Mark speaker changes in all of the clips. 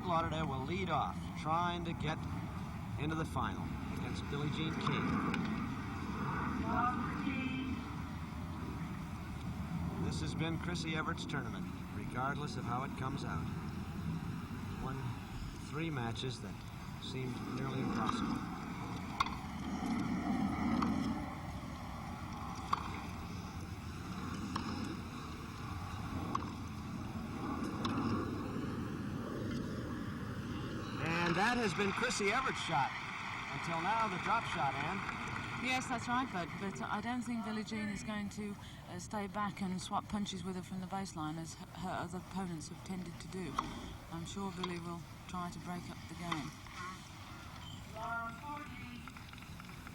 Speaker 1: Fort Lauderdale will lead off, trying to get into the final against Billie Jean King. This has been Chrissy Evert's tournament, regardless of how it comes out. Won 3 matches that seemed nearly impossible. And that has been Chrissy Evert's shot. Until now, the drop shot, Anne.
Speaker 2: Yes, that's right, but I don't think Billie Jean is going to stay back and swap punches with her from the baseline as her other opponents have tended to do. I'm sure Billie will try to break up the game.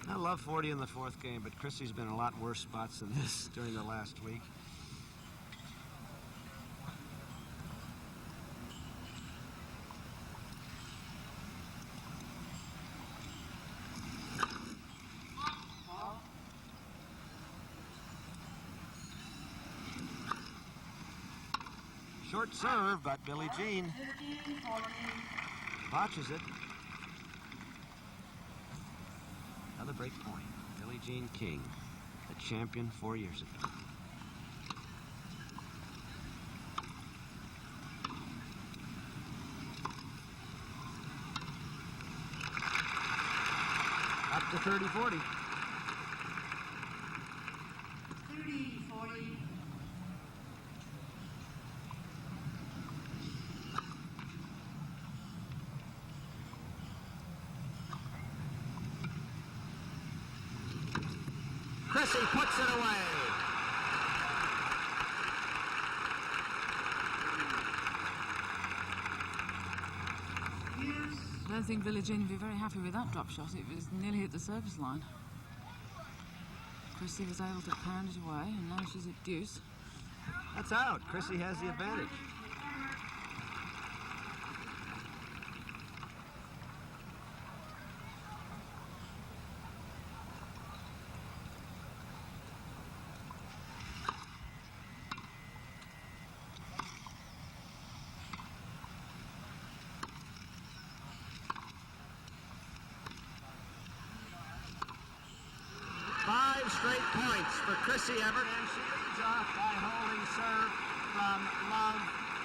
Speaker 1: I love 40 in the 4th game, but Chrissy's been in a lot worse spots than this during the last week. Short serve, but Billie Jean botches it. Another break point. Billie Jean King, the champion 4 years ago. Up to 30-40.
Speaker 3: 30-40.
Speaker 1: Chrissy puts it away.
Speaker 2: I don't think Billie Jean would be very happy with that drop shot. It was nearly at the service line. Chrissy was able to pound it away, and now she's at deuce.
Speaker 1: That's out. Chrissy has the advantage. Straight points for Chrissy Evert, and she leads off by holding serve from Love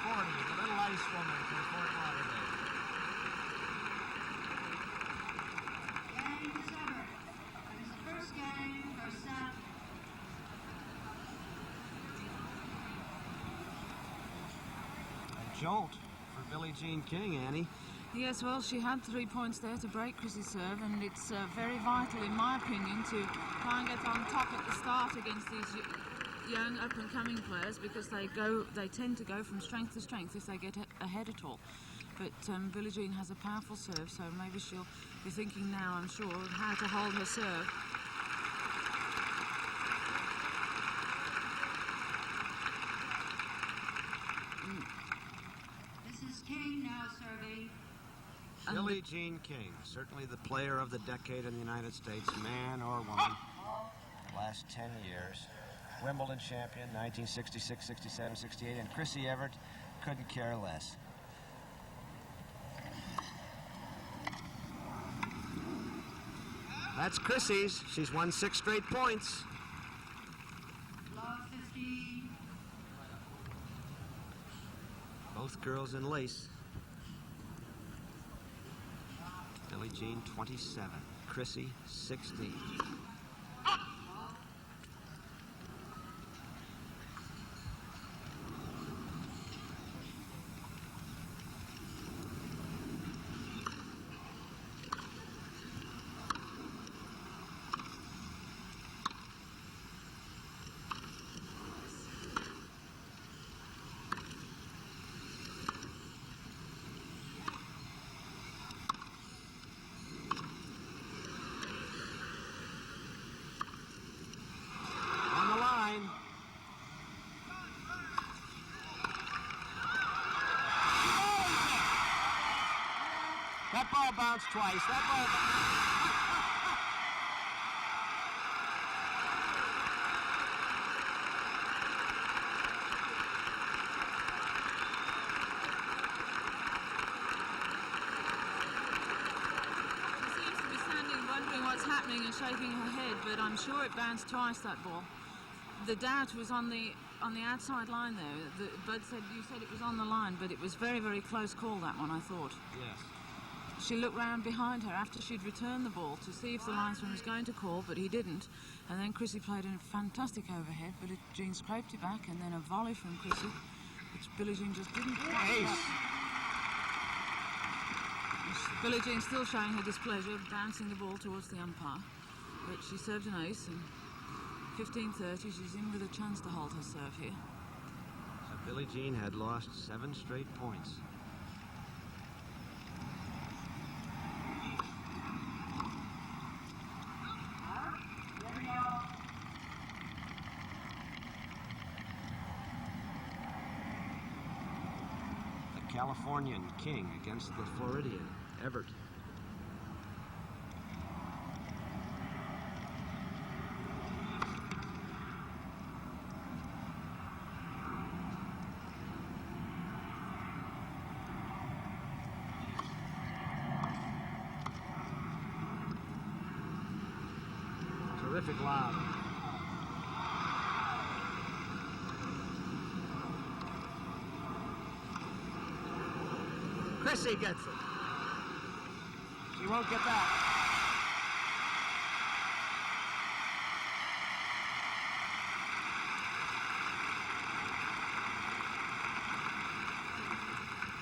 Speaker 1: 40, the little ice woman from Fort Lauderdale.
Speaker 3: Game is Evert. It is the first game, first set.
Speaker 1: A jolt for Billie Jean King, Annie.
Speaker 2: Yes, well, she had 3 points there to break Chrissy's serve, and it's very vital, in my opinion, to try and get on top at the start against these young up-and-coming players, because they tend to go from strength to strength if they get ahead at all. But Billie Jean has a powerful serve, so maybe she'll be thinking now, I'm sure, of how to hold her serve.
Speaker 3: This is King now serving.
Speaker 1: Billie Jean King, certainly the player of the decade in the United States, man or woman. Last 10 years. Wimbledon champion, 1966, 67, 68, and Chrissy Evert couldn't care less. That's Chrissy's. She's won 6 straight points.
Speaker 3: Love 50.
Speaker 1: Both girls in lace. Billie Jean 27, Chrissy 16. That ball bounced twice. That ball...
Speaker 2: happening and shaking her head, but I'm sure it bounced twice, that ball. The doubt was on the outside line there. Bud said, you said it was on the line, but it was very, very close call, that one, I thought.
Speaker 1: Yes.
Speaker 2: She looked round behind her after she'd returned the ball to see if the linesman was going to call, but he didn't. And then Chrissy played a fantastic overhead. Billie Jean scraped it back, and then a volley from Chrissy, which Billie Jean just didn't quite
Speaker 1: Ace.
Speaker 2: Billie Jean still showing her displeasure, bouncing the ball towards the umpire. But she served an ace, and 15:30, she's in with a chance to hold her serve here.
Speaker 1: So Billie Jean had lost 7 straight points. The Californian king against the Floridian, Evert. Terrific lob. Chrissy gets it. She won't get that.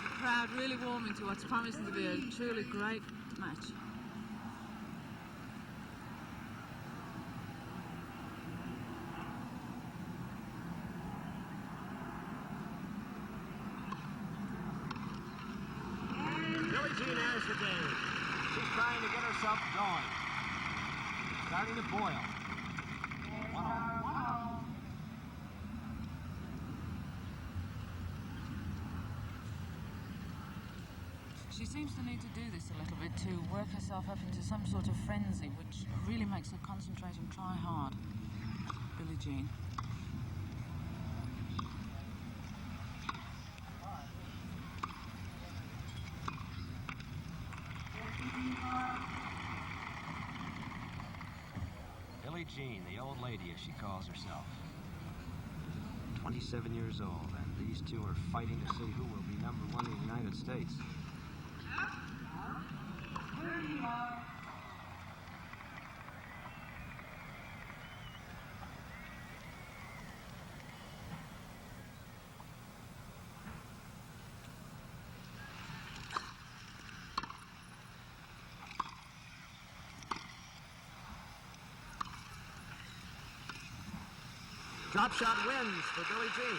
Speaker 2: The crowd really warming to what's promising to be a truly great match.
Speaker 1: Billie Jean has the game. She's trying to get herself going. Starting to boil. 1-0.
Speaker 2: She seems to need to do this a little bit to work herself up into some sort of frenzy, which really makes her concentrate and try hard. Billie Jean.
Speaker 1: Billie Jean, the old lady as she calls herself. 27 years old, and these two are fighting to see who will be #1 in the United States. Drop shot wins for Billie Jean.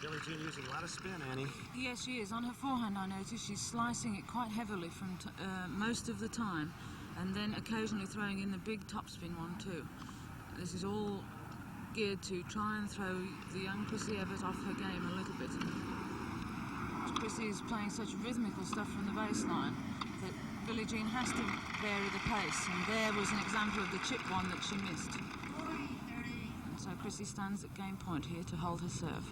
Speaker 1: Billie Jean using a lot of spin, Annie.
Speaker 2: Yes, she is. On her forehand, I noticed she's slicing it quite heavily from most of the time, and then occasionally throwing in the big topspin one too. This is all geared to try and throw the young Chrissy Evert off her game a little bit. Chrissy is playing such rhythmical stuff from the baseline that Billie Jean has to vary the pace, and there was an example of the chip one that she missed. And so Chrissy stands at game point here to hold her serve.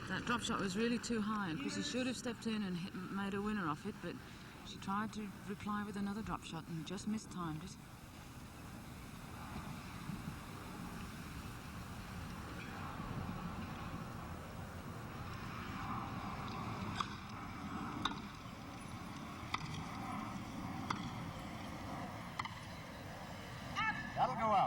Speaker 2: That drop shot was really too high, and Chrissy should have stepped in and made a winner off it, but she tried to reply with another drop shot and just mistimed it.
Speaker 1: That'll go out.